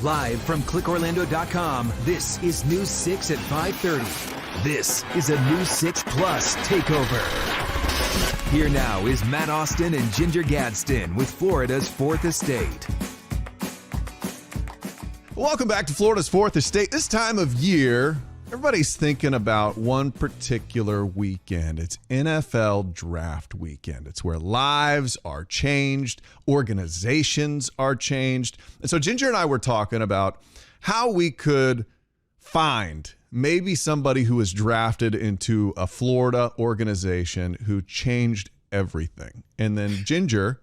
Live from clickorlando.com, this is News 6 at 5:30. This is a News 6 Plus takeover. Here now is Matt Austin and Ginger Gadsden with Florida's Fourth Estate. Welcome back to Florida's Fourth Estate. This time of year, everybody's thinking about one particular weekend. It's NFL Draft Weekend. It's where lives are changed, organizations are changed. And so Ginger and I were talking about how we could find maybe somebody who was drafted into a Florida organization who changed everything. And then Ginger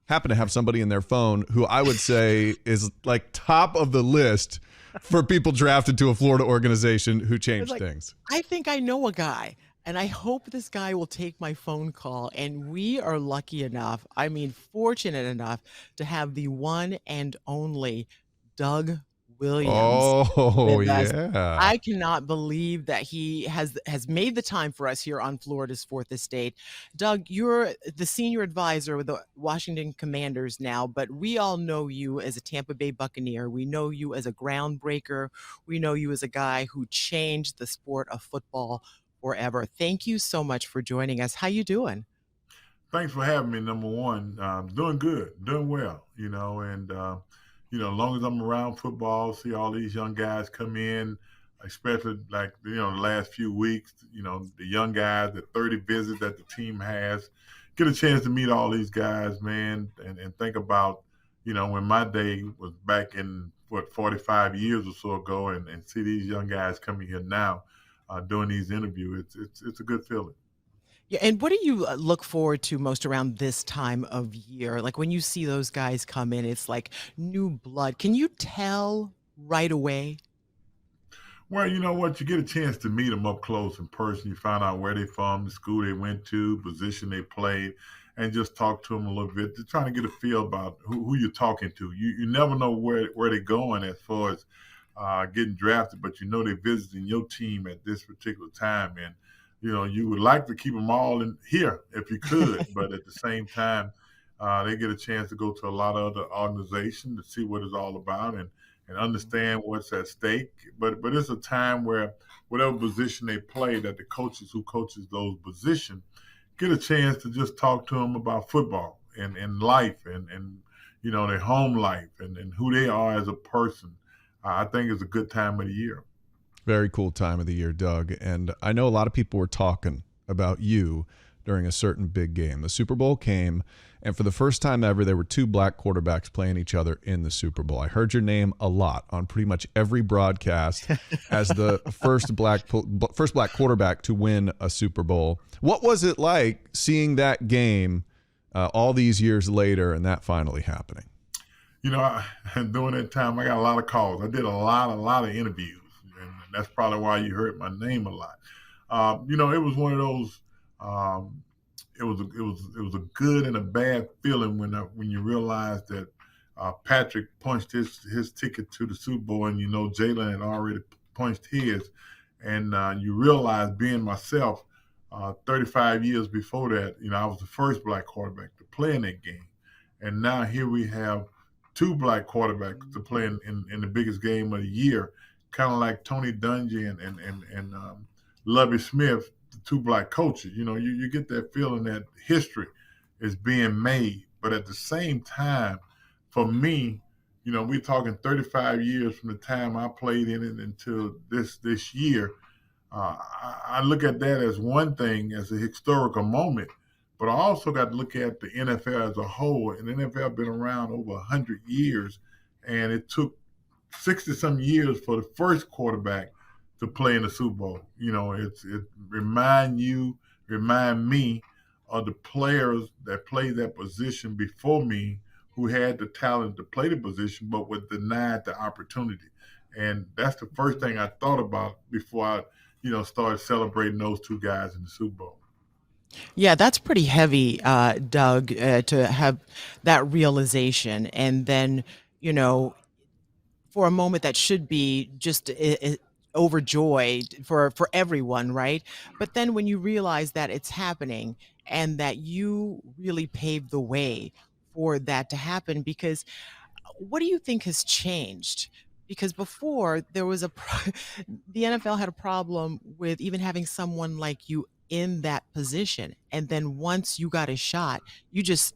happened to have somebody in their phone who I would say is like top of the list for people drafted to a Florida organization who changed things. I think I know a guy, and I hope this guy will take my phone call. And we are lucky enough, fortunate enough, to have the one and only Doug Williams. Oh, yeah. I cannot believe that he has made the time for us here on Florida's Fourth Estate. Doug, you're the senior advisor with the Washington Commanders now, but we all know you as a Tampa Bay Buccaneer. We know you as a groundbreaker. We know you as a guy who changed the sport of football forever. Thank you so much for joining us. How you doing? Thanks for having me, number one. Doing good, doing well, as long as I'm around football, see all these young guys come in, especially the last few weeks, the young guys, the 30 visits that the team has, get a chance to meet all these guys, man, and think about, when my day was back in, 45 years or so ago, and see these young guys coming here now doing these interviews. It's a good feeling. Yeah, and what do you look forward to most around this time of year? Like when you see those guys come in, it's like new blood. Can you tell right away? Well, you know what? You get a chance to meet them up close in person. You find out where they're from, the school they went to, position they played, and just talk to them a little bit. They're trying to get a feel about who you're talking to. You never know where they're going as far as getting drafted, but they're visiting your team at this particular time. And you would like to keep them all in here if you could, but at the same time, they get a chance to go to a lot of other organizations to see what it's all about and understand what's at stake. But it's a time where whatever position they play, that the coaches who coaches those positions get a chance to just talk to them about football and life and their home life and who they are as a person. I think it's a good time of the year. Very cool time of the year, Doug. And I know a lot of people were talking about you during a certain big game. The Super Bowl came, and for the first time ever, there were two black quarterbacks playing each other in the Super Bowl. I heard your name a lot on pretty much every broadcast as the first black quarterback to win a Super Bowl. What was it like seeing that game all these years later and that finally happening? During that time, I got a lot of calls. I did a lot of interviews. And that's probably why you heard my name a lot. It was one of those. It was a good and a bad feeling when you realize that Patrick punched his ticket to the Super Bowl, and Jalen had already punched his, and you realize, being myself, 35 years before that, I was the first black quarterback to play in that game, and now here we have two black quarterbacks to play in the biggest game of the year. Kind of like Tony Dungy and Lovie Smith, the two black coaches. You get that feeling that history is being made. But at the same time, for me, we're talking 35 years from the time I played in it until this year. I look at that as one thing, as a historical moment. But I also got to look at the NFL as a whole. And the NFL been around over 100 years, and it took 60-some years for the first quarterback to play in the Super Bowl. It remind me of the players that played that position before me, who had the talent to play the position but were denied the opportunity. And that's the first thing I thought about before I, started celebrating those two guys in the Super Bowl. Yeah, that's pretty heavy, Doug, to have that realization. And then, for a moment that should be just overjoyed for everyone, right? But then when you realize that it's happening and that you really paved the way for that to happen, because what do you think has changed? Because before there was the NFL had a problem with even having someone like you in that position. And then once you got a shot, you just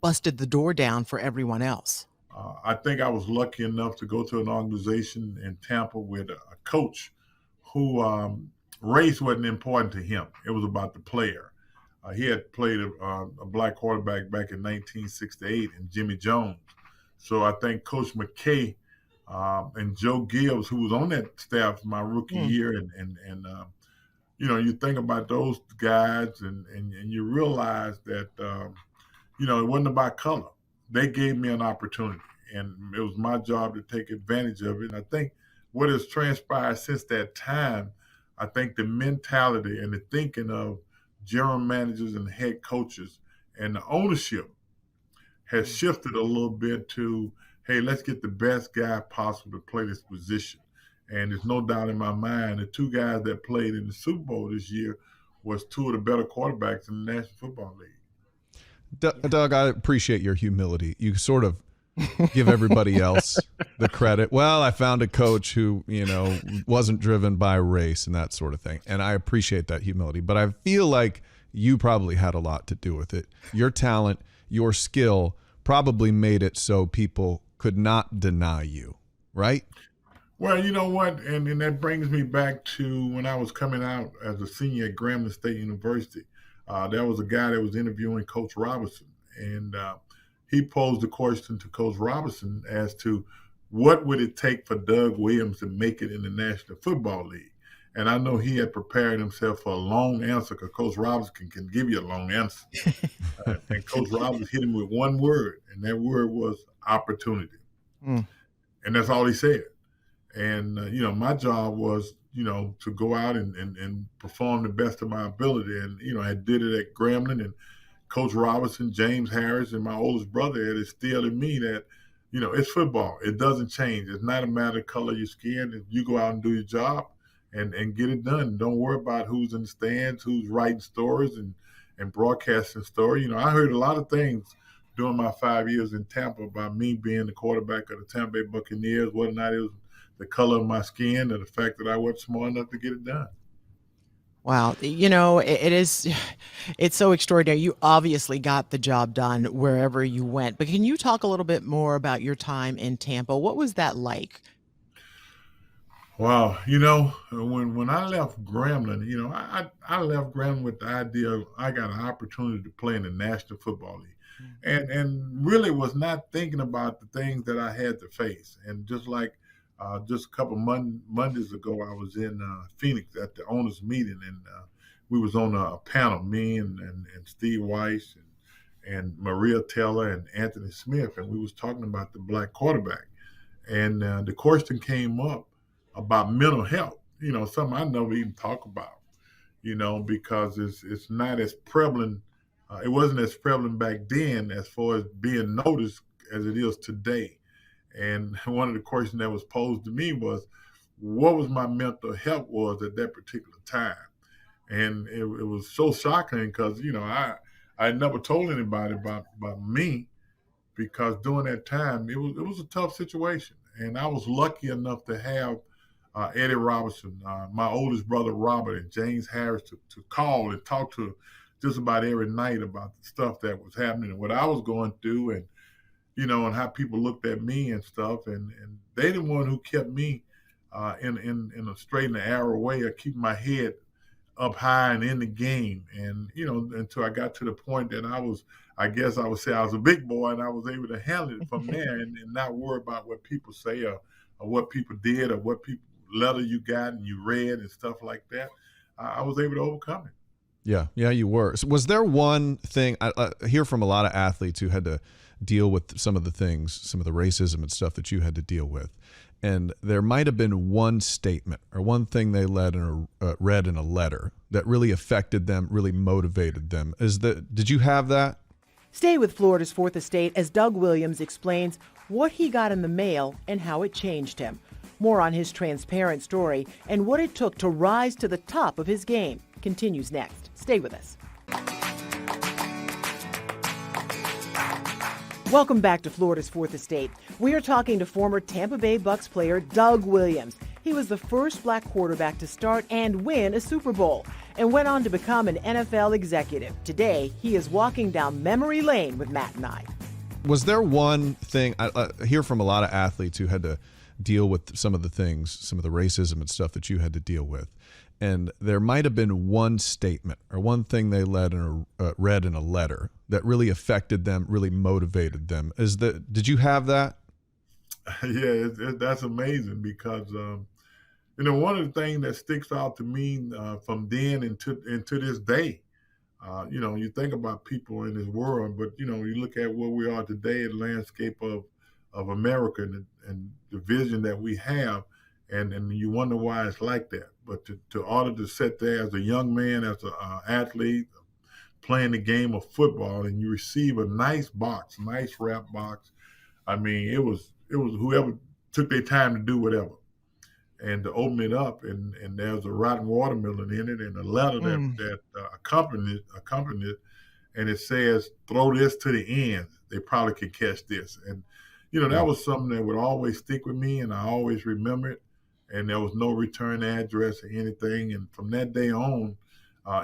busted the door down for everyone else. I think I was lucky enough to go to an organization in Tampa with a coach who race wasn't important to him. It was about the player. He had played a black quarterback back in 1968 in Jimmy Jones. So I think Coach McKay and Joe Gibbs, who was on that staff my rookie year, and you think about those guys, and you realize that it wasn't about color. They gave me an opportunity, and it was my job to take advantage of it. And I think what has transpired since that time, I think the mentality and the thinking of general managers and head coaches and the ownership has shifted a little bit to, hey, let's get the best guy possible to play this position. And there's no doubt in my mind, the two guys that played in the Super Bowl this year was two of the better quarterbacks in the National Football League. Doug, I appreciate your humility. You sort of give everybody else the credit. Well, I found a coach who, wasn't driven by race and that sort of thing. And I appreciate that humility. But I feel like you probably had a lot to do with it. Your talent, your skill probably made it so people could not deny you, right? Well, you know what? And that brings me back to when I was coming out as a senior at Grambling State University. There was a guy that was interviewing Coach Robinson, and he posed a question to Coach Robinson as to what would it take for Doug Williams to make it in the National Football League. And I know he had prepared himself for a long answer, because Coach Robinson can give you a long answer. And Coach Robinson hit him with one word, and that word was opportunity. And that's all he said. And, my job was, to go out and perform the best of my ability. And, I did it at Grambling, and Coach Robinson, James Harris, and my oldest brother had instilled in me that, it's football. It doesn't change. It's not a matter of color of your skin. If you go out and do your job and get it done. Don't worry about who's in the stands, who's writing stories and broadcasting stories. I heard a lot of things during my 5 years in Tampa about me being the quarterback of the Tampa Bay Buccaneers, whether or not it was the color of my skin or the fact that I wasn't smart enough to get it done. Wow. It's so extraordinary. You obviously got the job done wherever you went, but can you talk a little bit more about your time in Tampa? What was that like? Wow. When I left Grambling, I left Grambling with the idea of I got an opportunity to play in the National Football League. And really was not thinking about the things that I had to face. And just like just a couple Mondays ago, I was in Phoenix at the owners' meeting, and we was on a panel, me and Steve Weiss and Maria Taylor and Anthony Smith, and we was talking about the black quarterback. And the question came up about mental health, something I never even talk about, because it's not as prevalent. It wasn't as prevalent back then as far as being noticed as it is today. And one of the questions that was posed to me was, what was my mental health was at that particular time? And it was so shocking because, I never told anybody about me, because during that time, it was a tough situation. And I was lucky enough to have Eddie Robinson, my oldest brother Robert, and James Harris to call and talk to just about every night about the stuff that was happening and what I was going through, and and how people looked at me and stuff. And they the one who kept me in a straight and narrow way of keeping my head up high and in the game. And, until I got to the point that I would say I was a big boy, and I was able to handle it from there and not worry about what people say or what people did or what letter you got and you read and stuff like that. I was able to overcome it. Yeah, you were. So was there one thing, I hear from a lot of athletes who had to deal with some of the racism and stuff that you had to deal with, and there might have been one statement or one thing they read in a letter that really affected them, really motivated them. Did you have that? Stay with Florida's Fourth Estate as Doug Williams explains what he got in the mail and how it changed him. More on his transparent story and what it took to rise to the top of his game continues next. Stay with us. Welcome back to Florida's Fourth Estate. We are talking to former Tampa Bay Bucs player Doug Williams. He was the first black quarterback to start and win a Super Bowl and went on to become an NFL executive. Today, he is walking down memory lane with Matt and I. Was there one thing, I hear from a lot of athletes who had to deal with some of the things, some of the racism and stuff that you had to deal with. And there might have been one statement or one thing they read in a letter that really affected them, really motivated them. Did you have that? Yeah, that's amazing because one of the things that sticks out to me from then into this day. You think about people in this world, but you look at where we are today, the landscape of America and the vision that we have, and you wonder why it's like that. But to order to sit there as a young man, as an athlete, playing the game of football, and you receive a nice box, nice wrap box. I mean, it was whoever took their time to do whatever, and to open it up, and there's a rotten watermelon in it, and a letter that accompanied it, and it says, "Throw this to the end. They probably could catch this." And that was something that would always stick with me, and I always remember it. And there was no return address or anything. And from that day on,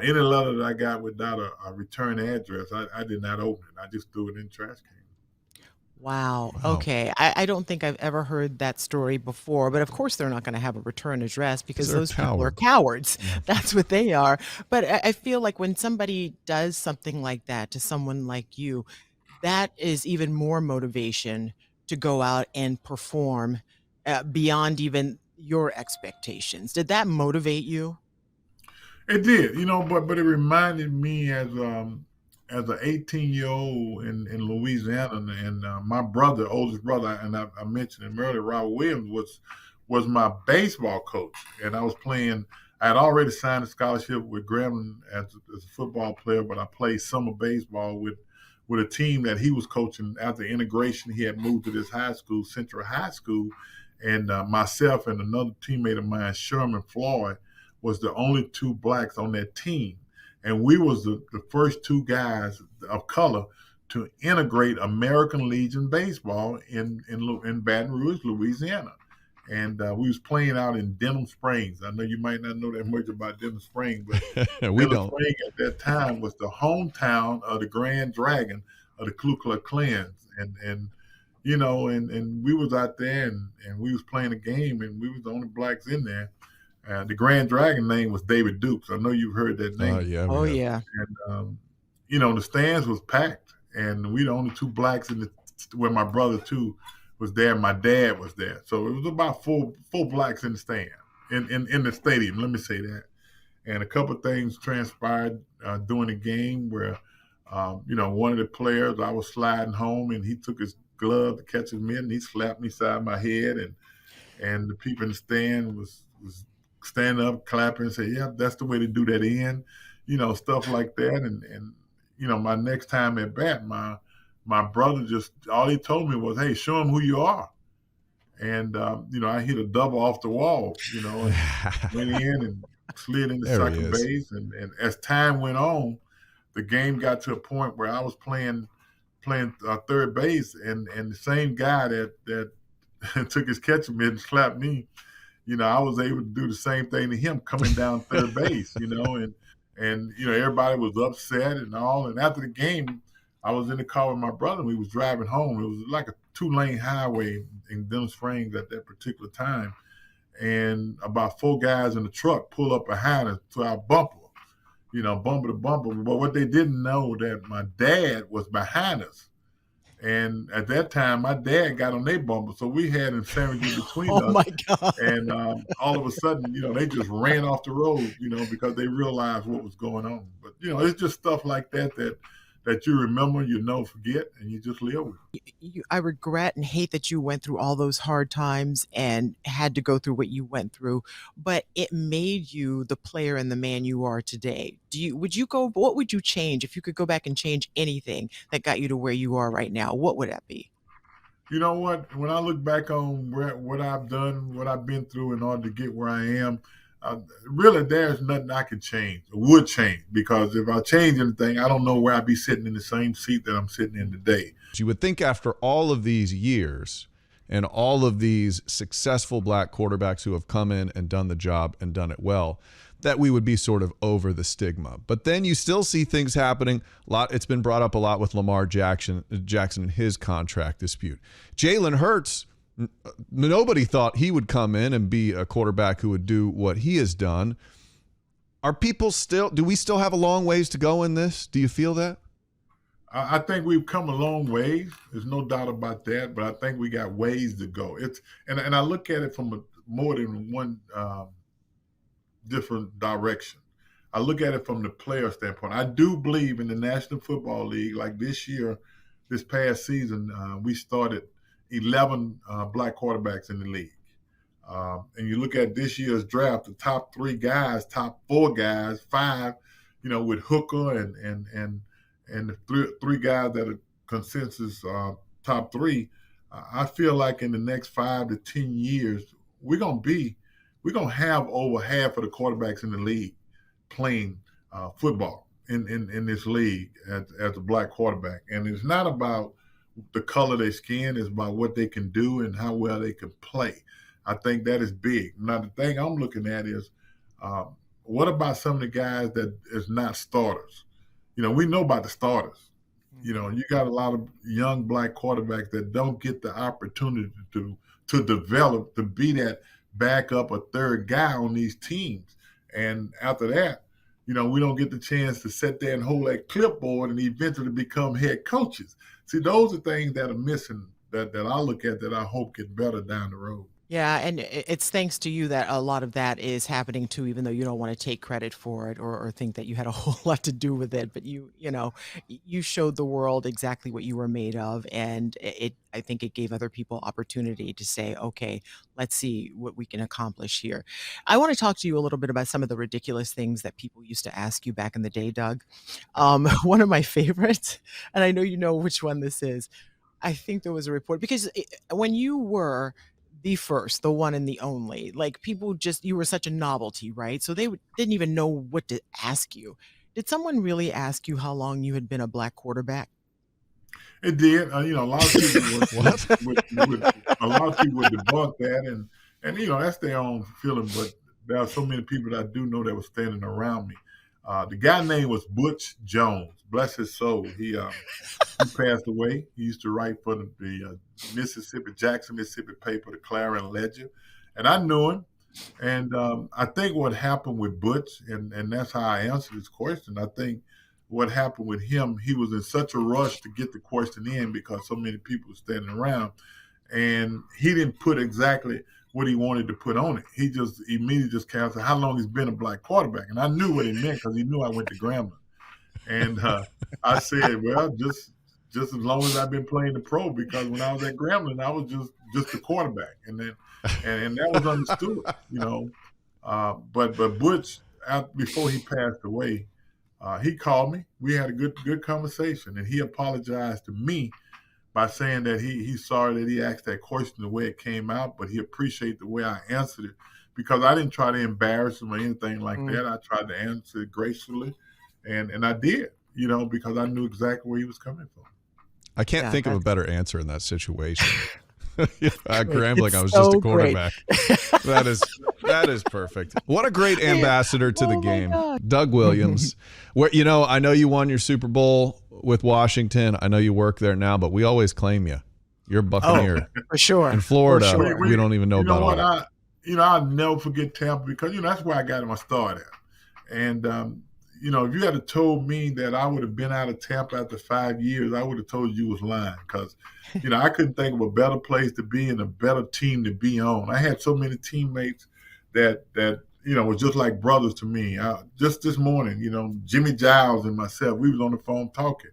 any letter that I got without a return address, I did not open it. I just threw it in the trash can. Wow. Okay. I don't think I've ever heard that story before, but of course they're not going to have a return address because those people are cowards. Yeah. That's what they are. But I feel like when somebody does something like that to someone like you, that is even more motivation to go out and perform beyond even your expectations. Did that motivate you? It did, but it reminded me as an 18-year-old in Louisiana, and my brother, oldest brother, and I mentioned him earlier, Robert Williams was my baseball coach, and I had already signed a scholarship with Grambling as a football player, but I played summer baseball with a team that he was coaching. After integration, he had moved to this high school, Central High School. And myself and another teammate of mine, Sherman Floyd, was the only two blacks on that team. And we was the first two guys of color to integrate American Legion baseball in Baton Rouge, Louisiana. And we was playing out in Denham Springs. I know you might not know that much about Denham Springs, but Denham Springs at that time was the hometown of the Grand Dragon of the Ku Klux Klan. And we was out there and we was playing a game, and we was the only blacks in there. The Grand Dragon name was David Dukes. I know you've heard that name. Yeah. And, the stands was packed, and we the only two blacks where my brother too was there. My dad was there. So it was about four blacks in the stand, in the stadium, let me say that. And a couple of things transpired during the game where, one of the players, I was sliding home, and he took his glove to catch his mitt, and he slapped me side my head, and the people in the stand was standing up, clapping, and say, "Yeah, that's the way to do that in," stuff like that. And my next time at bat, my brother just, all he told me was, "Hey, show him who you are." And I hit a double off the wall, and went in and slid into second base. And as time went on, the game got to a point where I was playing third base, and the same guy that took his catcher mitt and slapped me, I was able to do the same thing to him coming down third base, and everybody was upset and all. And after the game, I was in the car with my brother, and we was driving home. It was like a 2-lane highway in Denham Springs at that particular time. And about 4 guys in the truck pull up behind us to our bumper, bumper to bumper. But what they didn't know that my dad was behind us. And at that time, my dad got on their bumper. So we had him sandwiched in between us. Oh, my God. And all of a sudden, they just ran off the road, because they realized what was going on. But, it's just stuff like that you remember, forget, and you just live with it. I regret and hate that you went through all those hard times and had to go through what you went through, but it made you the player and the man you are today. What would you change if you could go back and change anything that got you to where you are right now? What would that be? You know what? When I look back on what I've done, what I've been through in order to get where I am, really, there's nothing I can change or would change, because if I change anything, I don't know where I'd be sitting in the same seat that I'm sitting in today. You would think after all of these years and all of these successful black quarterbacks who have come in and done the job and done it well, that we would be sort of over the stigma. But then you still see things happening. It's been brought up a lot with Lamar Jackson and his contract dispute. Jalen Hurts, nobody thought he would come in and be a quarterback who would do what he has done. Do we still have a long ways to go in this? Do you feel that? I think we've come a long ways. There's no doubt about that, but I think we got ways to go. And I look at it from more than one different direction. I look at it from the player standpoint. I do believe in the National Football League. Like this past season, we started 11 black quarterbacks in the league. And you look at this year's draft, the top 3 guys, top 4 guys, 5, with Hooker and the three guys that are consensus top 3. I feel like in the next 5 to 10 years, we're gonna have over half of the quarterbacks in the league playing football in this league as a black quarterback. And it's not about the color of their skin, it's about what they can do and how well they can play. I think that is big. Now, the thing I'm looking at is what about some of the guys that is not starters? We know about the starters. You got a lot of young black quarterbacks that don't get the opportunity to develop, to be that backup or third guy on these teams. And after that, we don't get the chance to sit there and hold that clipboard and eventually become head coaches. See, those are things that are missing that I look at that I hope get better down the road. Yeah, and it's thanks to you that a lot of that is happening too, even though you don't want to take credit for it or think that you had a whole lot to do with it. But you showed the world exactly what you were made of, and I think it gave other people opportunity to say, okay, let's see what we can accomplish here. I want to talk to you a little bit about some of the ridiculous things that people used to ask you back in the day, Doug. One of my favorites, and I know you know which one this is. I think there was a report because when you were the first, the one and the only, like people you were such a novelty, right? So they didn't even know what to ask you. Did someone really ask you how long you had been a black quarterback? It did. A lot of people a lot of people would debunk that, and that's their own feeling. But there are so many people that I do know that were standing around me. The guy name was Butch Jones. Bless his soul. He passed away. He used to write for the Jackson, Mississippi paper, the Clarion Ledger, and I knew him. And I think what happened with Butch, and that's how I answered this question. I think what happened with him, he was in such a rush to get the question in because so many people were standing around, and he didn't put exactly what he wanted to put on it. He just immediately just came and said, how long he's been a black quarterback? And I knew what he meant because he knew I went to Grambling. And I said, well, just as long as I've been playing the pro, because when I was at Grambling, I was just a quarterback. And then and that was understood, But Butch, before he passed away, he called me. We had a good conversation, and he apologized to me by saying that he's sorry that he asked that question the way it came out, but he appreciated the way I answered it because I didn't try to embarrass him or anything like that. I tried to answer it gracefully, and I did, because I knew exactly where he was coming from. I can't think of a better answer in that situation. At Grambling, I was just a quarterback. That is perfect. What a great ambassador to the game. Doug Williams. Where I know you won your Super Bowl with Washington. I know you work there now, but we always claim you. You're a Buccaneer. For sure. In Florida, we don't even know about all that. I'll never forget Tampa because, that's where I got my start at. And, if you had told me that I would have been out of Tampa after 5 years, I would have told you was lying because, I couldn't think of a better place to be and a better team to be on. I had so many teammates that were just like brothers to me. Just this morning, Jimmy Giles and myself, we was on the phone talking.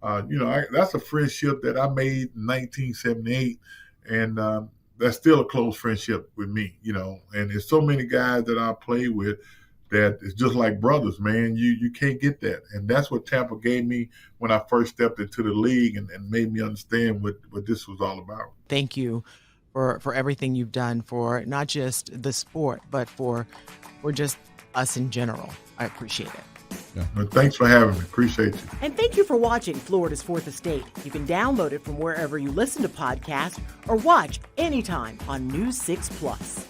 That's a friendship that I made in 1978, and that's still a close friendship with me, And there's so many guys that I play with that is just like brothers, man. You can't get that. And that's what Tampa gave me when I first stepped into the league and made me understand what this was all about. Thank you for everything you've done for not just the sport, but for just us in general. I appreciate it. Well, thanks for having me. Appreciate you. And thank you for watching Florida's Fourth Estate. You can download it from wherever you listen to podcasts or watch anytime on News 6 Plus.